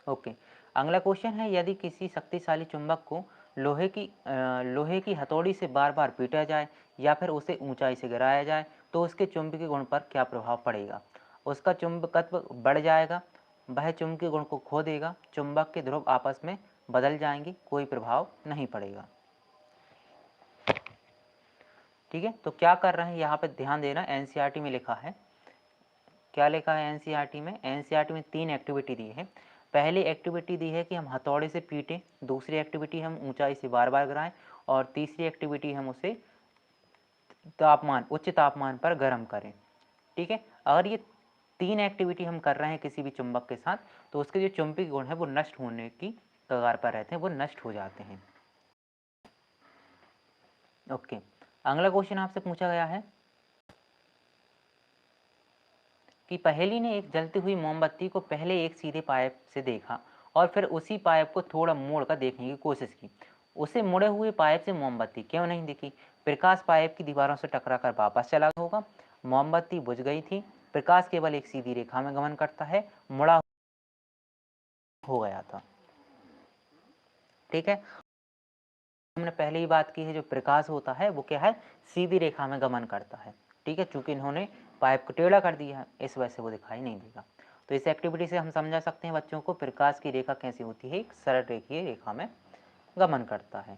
Okay, अगला question है, यदि किसी शक्तिशाली चुंबक को लोहे की हथौड़ी से बार बार पीटा जाए या फिर उसे ऊंचाई से गिराया जाए तो उसके चुंबकीय गुण पर क्या प्रभाव पड़ेगा? उसका चुंबकत्व बढ़ जाएगा, वह चुंबकीय गुण को खो देगा, चुंबक के ध्रुव आपस में बदल जाएंगे, कोई प्रभाव नहीं पड़ेगा। ठीक है, तो क्या कर रहे हैं यहाँ पे ध्यान देना, एनसीईआरटी में लिखा है, क्या लिखा है एनसीईआरटी में? एनसीईआरटी में 3 एक्टिविटी दी है। पहली एक्टिविटी दी है कि हम हथौड़े से पीटें, दूसरी एक्टिविटी हम ऊंचाई से बार बार गिराएं और तीसरी एक्टिविटी हम उसे उच्च तापमान पर गर्म करें। ठीक है, अगर ये 3 एक्टिविटी हम कर रहे हैं किसी भी चुंबक के साथ तो उसके जो चुंबकीय गुण है वो नष्ट होने की कगार पर रहते हैं, वो नष्ट हो जाते हैं। ओके, अगला क्वेश्चन आपसे पूछा गया है कि पहेली ने एक जलती हुई मोमबत्ती को पहले एक सीधे पाइप से देखा और फिर उसी पाइप को थोड़ा मोड़ कर देखने की कोशिश की। उसे मुड़े हुए पाइप से मोमबत्ती क्यों नहीं दिखी? प्रकाश पाइप की दीवारों से टकराकर वापस चला गया होगा, मोमबत्ती बुझ गई थी, प्रकाश केवल एक सीधी रेखा में गमन करता है, मुड़ा हो गया था। ठीक है, हमने पहले ही बात की है, जो प्रकाश होता है वो क्या है, सीधी रेखा में गमन करता है। ठीक है, चूंकि इन्होंने पाइप को टेढ़ा कर दिया है इस वजह से वो दिखाई नहीं देगा। तो इस एक्टिविटी से हम समझा सकते हैं बच्चों को प्रकाश की रेखा कैसी होती है, एक सरल रेखीय रेखा में गमन करता है।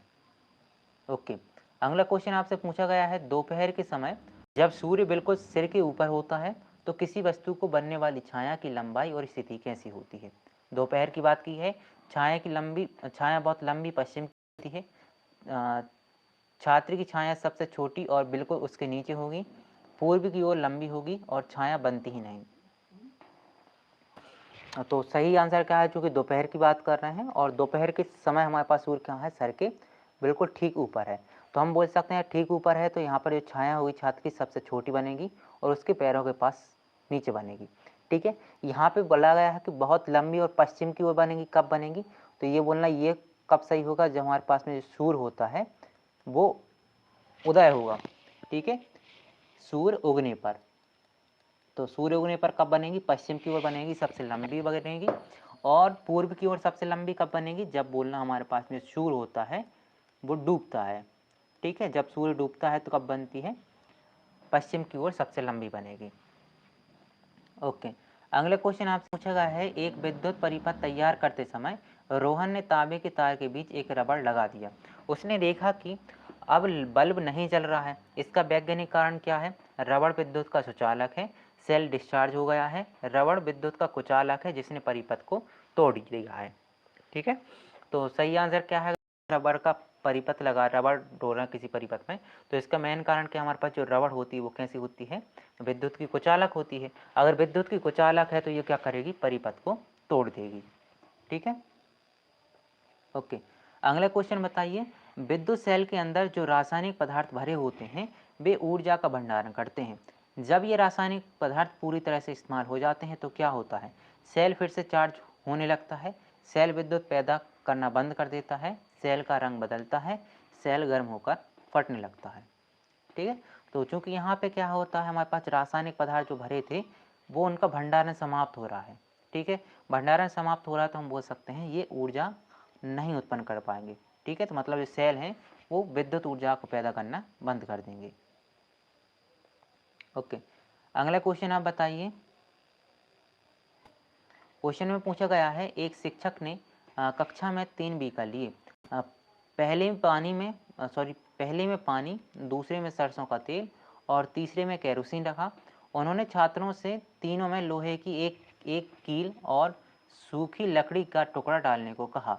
ओके, अगला क्वेश्चन आपसे पूछा गया है, दोपहर के समय जब सूर्य बिल्कुल सिर के ऊपर होता है तो किसी वस्तु को बनने वाली छाया की लंबाई और स्थिति कैसी होती है? दोपहर की बात की है, छाया बहुत लंबी पश्चिम की होती है, छात्र की छाया सबसे छोटी और बिल्कुल उसके नीचे होगी, पूर्व की ओर लंबी होगी और छाया बनती ही नहीं। तो सही आंसर क्या है, चूंकि दोपहर की बात कर रहे हैं और दोपहर के समय हमारे पास सूर्य कहाँ है, सर के बिल्कुल ठीक ऊपर है, तो हम बोल सकते हैं ठीक ऊपर है, तो यहाँ पर जो छाया होगी छात्र की सबसे छोटी बनेगी और उसके पैरों के पास नीचे बनेगी। ठीक है, यहाँ पे बोला गया है कि बहुत लंबी और पश्चिम की ओर बनेगी, कब बनेगी? तो ये बोलना ये कब सही होगा, जब हमारे पास में जो सूर्य होता है वो उदय होगा। ठीक है, सूर्य उगने पर, तो सूर्य उगने पर कब बनेगी, पश्चिम की ओर बनेगी, सबसे लंबी बनेगी, और पूर्व की ओर सबसे लंबी कब बनेगी, जब बोलना हमारे पास में सूर्य होता है वो डूबता है। ठीक है, जब सूर्य डूबता है तो कब बनती है, पश्चिम की ओर सबसे लंबी बनेगी। ओके, अगला क्वेश्चन आपसे पूछा गया है, एक विद्युत परिपथ तैयार करते समय रोहन ने तांबे के तार के बीच एक रबड़ लगा दिया, उसने देखा कि अब बल्ब नहीं जल रहा है, इसका वैज्ञानिक कारण क्या है? रबड़ विद्युत का सुचालक है, सेल डिस्चार्ज हो गया है, रबड़ विद्युत का कुचालक है जिसने परिपथ को तोड़ दिया है। ठीक है, तो सही आंसर क्या है, रबड़ का परिपथ लगा, रबड़ डोरा किसी परिपथ में, तो इसका मेन कारण क्या, हमारे पास जो रबड़ होती है वो कैसी होती है, विद्युत की कुचालक होती है। अगर विद्युत की कुचालक है तो ये क्या करेगी, परिपथ को तोड़ देगी। ठीक है, ओके, अगला क्वेश्चन बताइए, विद्युत सेल के अंदर जो रासायनिक पदार्थ भरे होते हैं वे ऊर्जा का भंडारण करते हैं, जब ये रासायनिक पदार्थ पूरी तरह से इस्तेमाल हो जाते हैं तो क्या होता है? सेल फिर से चार्ज होने लगता है, सेल विद्युत पैदा करना बंद कर देता है, सेल का रंग बदलता है, सेल गर्म होकर फटने लगता है। ठीक है, तो चूंकि यहाँ पे क्या होता है, हमारे पास रासायनिक पदार्थ जो भरे थे वो उनका भंडारण समाप्त हो रहा है। ठीक है, भंडारण समाप्त हो रहा है तो हम बोल सकते हैं ये ऊर्जा नहीं उत्पन्न कर पाएंगे। ठीक है, तो मतलब जो सेल हैं वो विद्युत ऊर्जा को पैदा करना बंद कर देंगे। ओके, अगला क्वेश्चन आप बताइए, क्वेश्चन में पूछा गया है, एक शिक्षक ने कक्षा में 3 बीकर लिए, पहले में पानी, दूसरे में सरसों का तेल और तीसरे में केरोसिन रखा। उन्होंने छात्रों से तीनों में लोहे की एक एक कील और सूखी लकड़ी का टुकड़ा डालने को कहा।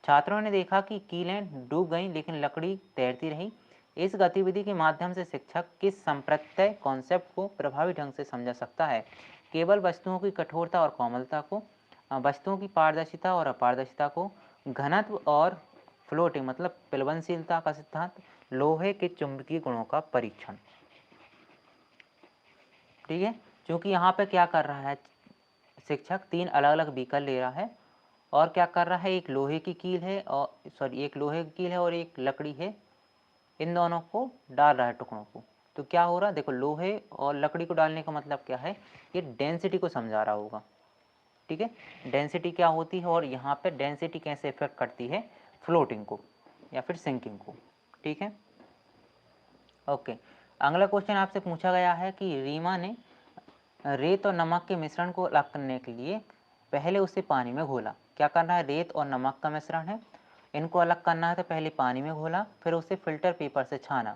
छात्रों ने देखा कि कीलें डूब गईं लेकिन लकड़ी तैरती रही। इस गतिविधि के माध्यम से शिक्षक किस संप्रत्यय कॉन्सेप्ट को प्रभावी ढंग से समझा सकता है? केवल वस्तुओं की कठोरता और कोमलता को, वस्तुओं की पारदर्शिता और अपारदर्शिता को, घनत्व और फ्लोटिंग मतलब प्लवनशीलता का सिद्धांत, लोहे के चुंबकीय गुणों का परीक्षण। ठीक है, क्योंकि यहाँ पे क्या कर रहा है शिक्षक, 3 अलग अलग बीकर ले रहा है और क्या कर रहा है, एक लोहे की कील है और एक लोहे की कील है और एक लकड़ी है, इन दोनों को डाल रहा है टुकड़ों को। तो क्या हो रहा है, देखो लोहे और लकड़ी को डालने का मतलब क्या है, ये डेंसिटी को समझा रहा होगा। ठीक है, डेंसिटी क्या होती है और यहाँ पे डेंसिटी कैसे इफेक्ट करती है फ्लोटिंग को या फिर सिंकिंग को। ठीक है, ओके। अगला क्वेश्चन आपसे पूछा गया है कि रीमा ने रेत और नमक के मिश्रण को अलग करने के लिए पहले उसे पानी में घोला। क्या करना है, रेत और नमक का मिश्रण है, इनको अलग करना है, तो पहले पानी में घोला, फिर उसे फिल्टर पेपर से छाना,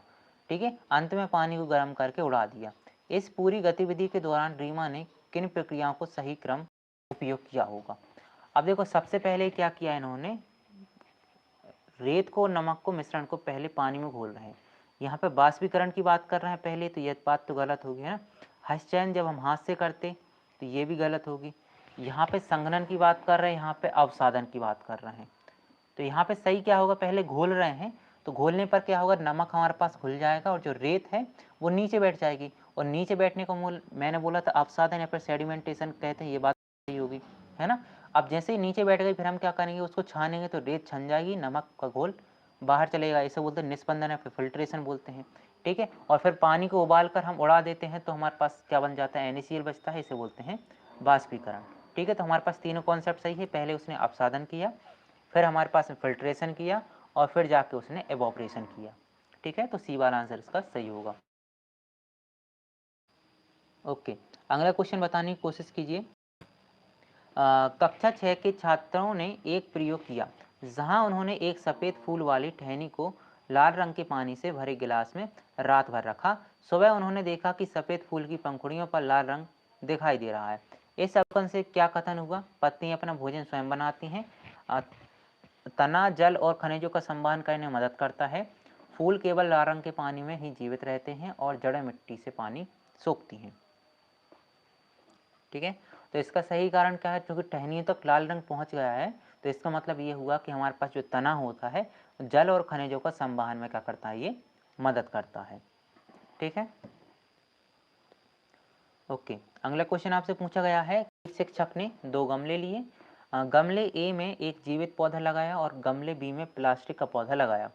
ठीक है, अंत में पानी को गर्म करके उड़ा दिया। इस पूरी गतिविधि के दौरान रीमा ने किन प्रक्रियाओं को सही क्रम उपयोग किया होगा। अब देखो, सबसे पहले क्या किया इन्होंने, रेत को और नमक को मिश्रण को पहले पानी में घोल रहे हैं। यहाँ पे बाष्पीकरण की बात कर रहे हैं पहले, तो यह बात तो गलत होगी ना। हस्तचयन जब हम हाथ से करते तो ये भी गलत होगी। यहाँ पे संघनन की बात कर रहे हैं, यहाँ पे अवसादन की बात कर रहे हैं। तो यहाँ पे सही क्या होगा, पहले घोल रहे हैं तो घोलने पर क्या होगा, नमक हमारे पास घुल जाएगा और जो रेत है वो नीचे बैठ जाएगी, और नीचे बैठने को मूल मैंने बोला था अवसादन या फिर सेडिमेंटेशन कहते हैं, ये बात सही होगी, है ना। अब जैसे ही नीचे बैठ गई, फिर हम क्या करेंगे, उसको छानेंगे तो रेत छन जाएगी, नमक का घोल बाहर चलेगा, इसे बोलते हैं निस्पंदन या फिर फिल्ट्रेशन बोलते हैं। ठीक है, और फिर पानी को उबाल कर हम उड़ा देते हैं तो हमारे पास क्या बन जाता है, NaCl बचता है, इसे बोलते हैं बाष्पीकरण। ठीक है, तो हमारे पास तीनों कॉन्सेप्ट सही है। पहले उसने अवसादन किया, फिर हमारे पास फिल्ट्रेशन किया, और फिर जाके उसने एवोपरेशन किया। ठीक है, तो सी वाला आंसर इसका सही होगा। ओके, अगला क्वेश्चन बताने की कोशिश कीजिए। कक्षा 6 के छात्रों ने एक प्रयोग किया जहां उन्होंने एक सफ़ेद फूल वाली टहनी को लाल रंग के पानी से भरे गिलास में रात भर रखा। सुबह उन्होंने देखा कि सफ़ेद फूल की पंखुड़ियों पर लाल रंग दिखाई दे रहा है। इस अवकलन से क्या कथन हुआ, पत्नी अपना भोजन स्वयं बनाती हैं, तना जल और खनिजों का संवहन करने में मदद करता है, फूल केवल लाल रंग के पानी में ही जीवित रहते हैं, और जड़ें मिट्टी से पानी सोखती हैं। ठीक है, तो इसका सही कारण क्या है, क्योंकि टहनियों तक लाल रंग पहुंच गया है, तो इसका मतलब ये हुआ कि हमारे पास जो तना होता है जल और खनिजों का संवहन में क्या करता है, ये मदद करता है। ठीक है, ओके। अगला क्वेश्चन आपसे पूछा गया है, शिक्षक ने दो गमले लिए, गमले ए में एक जीवित पौधा लगाया और गमले बी में प्लास्टिक का पौधा लगाया।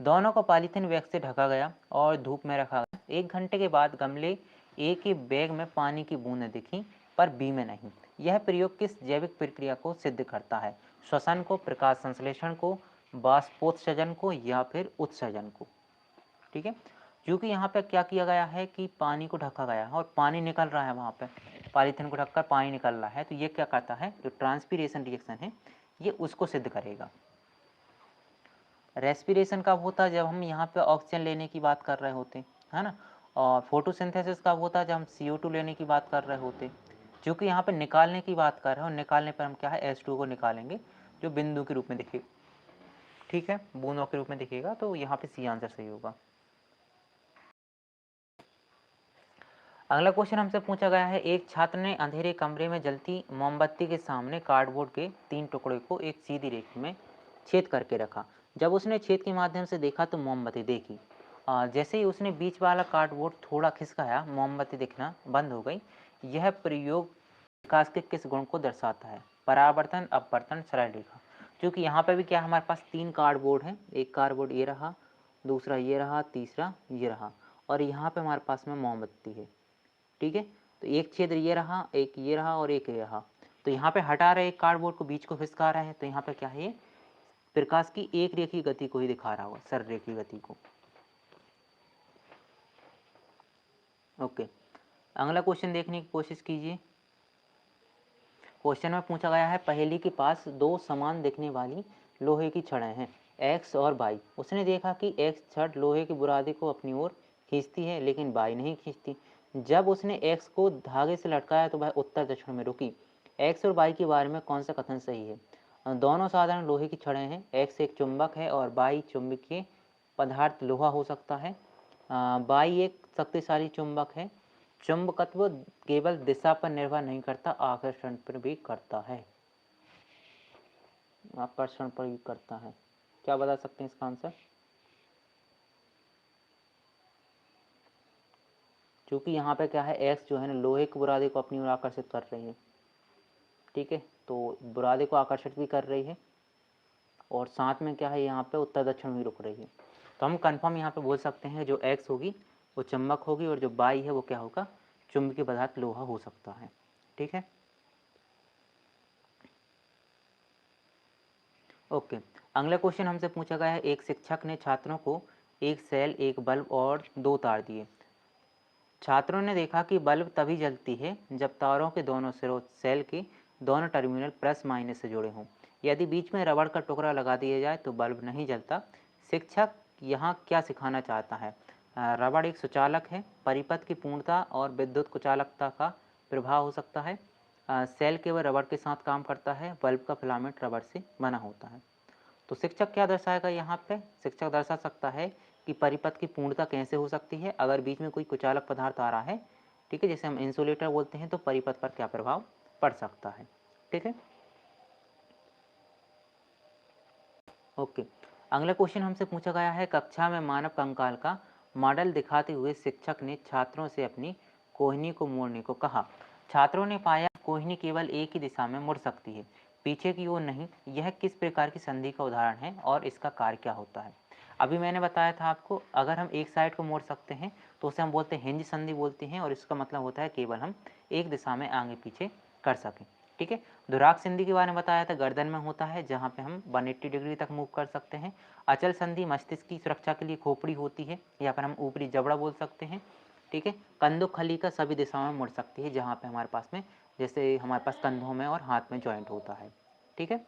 दोनों को पॉलीथीन बैग से ढका गया और धूप में रखा गया। 1 घंटे के बाद गमले ए के बैग में पानी की बूंदें दिखी पर बी में नहीं। यह प्रयोग किस जैविक प्रक्रिया को सिद्ध करता है, श्वसन को, प्रकाश संश्लेषण को, बाष्पोत्सर्जन को, या फिर उत्सर्जन को। ठीक है, क्योंकि यहाँ पे क्या किया गया है कि पानी को ढका गया है और पानी निकल रहा है, वहाँ पे पॉलीथीन को ढककर पानी निकल रहा है, तो ये क्या करता है, जो ट्रांसपीरेशन रिएक्शन है ये उसको सिद्ध करेगा। रेस्पिरेशन कब होता है, जब हम यहाँ पे ऑक्सीजन लेने की बात कर रहे होते है ना, और फोटोसिंथेसिस कब होता है, जब हम CO2 लेने की बात कर रहे होते। क्योंकि यहाँ पे निकालने की बात कर रहे हैं, और निकालने पर हम क्या है, H2 को निकालेंगे जो बिंदु के रूप में दिखेगा। ठीक है, बूंदों के रूप में दिखेगा, तो यहाँ पे सी आंसर सही होगा। अगला क्वेश्चन हमसे पूछा गया है, एक छात्र ने अंधेरे कमरे में जलती मोमबत्ती के सामने कार्डबोर्ड के 3 टुकड़े को एक सीधी रेखा में छेद करके रखा। जब उसने छेद के माध्यम से देखा तो मोमबत्ती देखी। जैसे ही उसने बीच वाला कार्डबोर्ड थोड़ा खिसकाया, मोमबत्ती दिखना बंद हो गई। यह प्रयोग प्रकाश के किस गुण को दर्शाता है, परावर्तन, अपवर्तन, सरल रेखा। क्योंकि यहाँ पर भी क्या हमारे पास 3 कार्डबोर्ड हैं, एक कार्डबोर्ड ये रहा, दूसरा ये रहा, तीसरा ये रहा, और यहाँ पे हमारे पास में मोमबत्ती है। ठीक है, तो एक छेद ये रहा, एक ये रहा, और एक ये रहा, तो यहाँ पे हटा रहे एक कार्डबोर्ड को, बीच को खिसका रहे हैं, तो यहाँ पे क्या है, प्रकाश की एक रेखीय गति को ही दिखा रहा होगा, सरल रेखीय गति को। ओके, अगला क्वेश्चन देखने की कोशिश कीजिए। क्वेश्चन में पूछा गया है, पहेली के पास दो समान दिखने वाली लोहे की छड़ें हैं, एक्स और वाई। उसने देखा कि एक्स छड़ लोहे की बुरादे को अपनी ओर खींचती है, लेकिन वाई नहीं खींचती। जब उसने एक्स को धागे से लटकाया तो वह उत्तर दक्षिण में रुकी। एक्स और वाई के बारे में कौन सा कथन सही है। दोनों साधारण लोहे की छड़ें हैं, एक्स एक चुंबक है और वाई चुंबकीय पदार्थ लोहा हो सकता है। वाई एक शक्तिशाली चुंबक है। चुंबकत्व केवल दिशा पर निर्भर नहीं करता, आकर्षण पर भी करता है, आकर्षण पर भी करता है। क्या बता सकते हैं इसका आंसर, क्योंकि यहाँ पे क्या है, एक्स जो है ना लोहे के बुरादे को अपनी ओर आकर्षित कर रही है। ठीक है, तो बुरादे को आकर्षित भी कर रही है, और साथ में क्या है, यहाँ पे उत्तर दक्षिण भी रुक रही है। तो हम कंफर्म यहाँ पे बोल सकते हैं, जो एक्स होगी वो चुंबक होगी, और जो बाई है वो क्या होगा, चुंबकीय पदार्थ लोहा हो सकता है। ठीक है, ओके, अगला क्वेश्चन हमसे पूछा गया है, एक शिक्षक ने छात्रों को एक सेल, एक बल्ब और 2 तार दिए। छात्रों ने देखा कि बल्ब तभी जलती है जब तारों के दोनों सिरों सेल के दोनों टर्मिनल प्लस माइनस से जुड़े हों। यदि बीच में रबड़ का टुकड़ा लगा दिया जाए तो बल्ब नहीं जलता। शिक्षक यहाँ क्या सिखाना चाहता है? रबड़ एक सुचालक है, परिपथ की पूर्णता और विद्युत कुचालकता का प्रभाव हो सकता है। सेल केवल रबड़ के साथ काम करता है, बल्ब का फिलामेंट रबड़ से बना होता है। तो शिक्षक क्या दर्शाएगा यहाँ पे? शिक्षक दर्शा सकता है कि परिपथ की पूर्णता कैसे हो सकती है अगर बीच में कोई कुचालक पदार्थ आ रहा है, ठीक है, जैसे हम इंसुलेटर बोलते हैं, तो परिपथ पर क्या प्रभाव पड़ सकता है, ठीक है। ओके, अगला क्वेश्चन हमसे पूछा गया है, कक्षा में मानव कंकाल का मॉडल दिखाते हुए शिक्षक ने छात्रों से अपनी कोहनी को मोड़ने को कहा। छात्रों ने पाया कोहनी केवल एक ही दिशा में मुड़ सकती है, पीछे की ओर नहीं। यह किस प्रकार की संधि का उदाहरण है और इसका कार्य क्या होता है? अभी मैंने बताया था आपको, अगर हम एक साइड को मोड़ सकते हैं तो उसे हम बोलते हैं हिंज संधि बोलते हैं, और इसका मतलब होता है केवल हम एक दिशा में आगे पीछे कर सकें, ठीक है। दुराग संधि के बारे में बताया था, गर्दन में होता है जहाँ पे हम 180 डिग्री तक मूव कर सकते हैं। अचल संधि मस्तिष्क की सुरक्षा के लिए खोपड़ी होती है, या फिर हम ऊपरी जबड़ा बोल सकते हैं, ठीक है। कंधों खलीका सभी दिशाओं में मुड़ सकती है, जहाँ पे हमारे पास में, जैसे हमारे पास कंधों में और हाथ में जॉइंट होता है, ठीक है।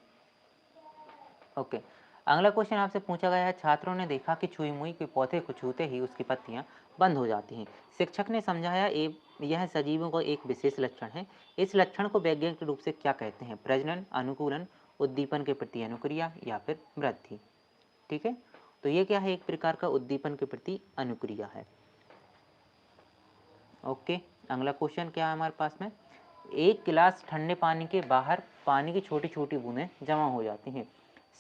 ओके, अगला क्वेश्चन आपसे पूछा गया है, छात्रों ने देखा कि छुई मुई के पौधे को छूते ही उसकी पत्तियां बंद हो जाती हैं। शिक्षक ने समझाया यह सजीवों का एक विशेष लक्षण है। इस लक्षण को वैज्ञानिक रूप से क्या कहते हैं? प्रजनन, अनुकूलन, उद्दीपन के प्रति अनुक्रिया, या फिर वृद्धि, ठीक है। तो ये क्या है? एक प्रकार का उद्दीपन के प्रति अनुक्रिया है। ओके, अगला क्वेश्चन क्या है हमारे पास में, एक गिलास ठंडे पानी के बाहर पानी की छोटी छोटी बूंदें जमा हो जाती हैं।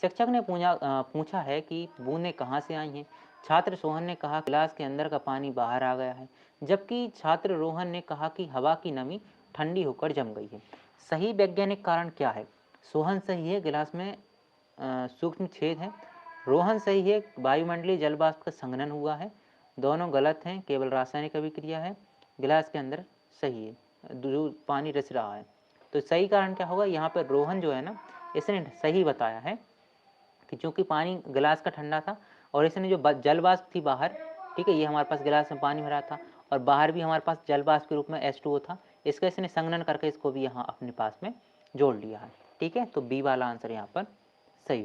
शिक्षक ने पूछा है कि बूंदें कहाँ से आई हैं। छात्र सोहन ने कहा गिलास के अंदर का पानी बाहर आ गया है, जबकि छात्र रोहन ने कहा कि हवा की नमी ठंडी होकर जम गई है। सही वैज्ञानिक कारण क्या है? सोहन सही है, गिलास में सूक्ष्म छेद है। रोहन सही है, वायुमंडलीय जल वाष्प का संघनन हुआ है। दोनों गलत हैं, केवल रासायनिक अभिक्रिया है। गिलास के अंदर सही है, दूध पानी रिस रहा है। तो सही कारण क्या होगा? यहाँ पर रोहन जो है ना, इसने सही बताया है कि चूंकि पानी गिलास का ठंडा था, और इसने जो जल वाष्प थी बाहर, ठीक है, ये हमारे पास गिलास में पानी भरा था और बाहर भी हमारे पास जल वाष्प के रूप में H2O था, इसका इसने संघनन करके इसको भी यहाँ अपने पास में जोड़ लिया है, ठीक है। तो बी वाला आंसर यहाँ पर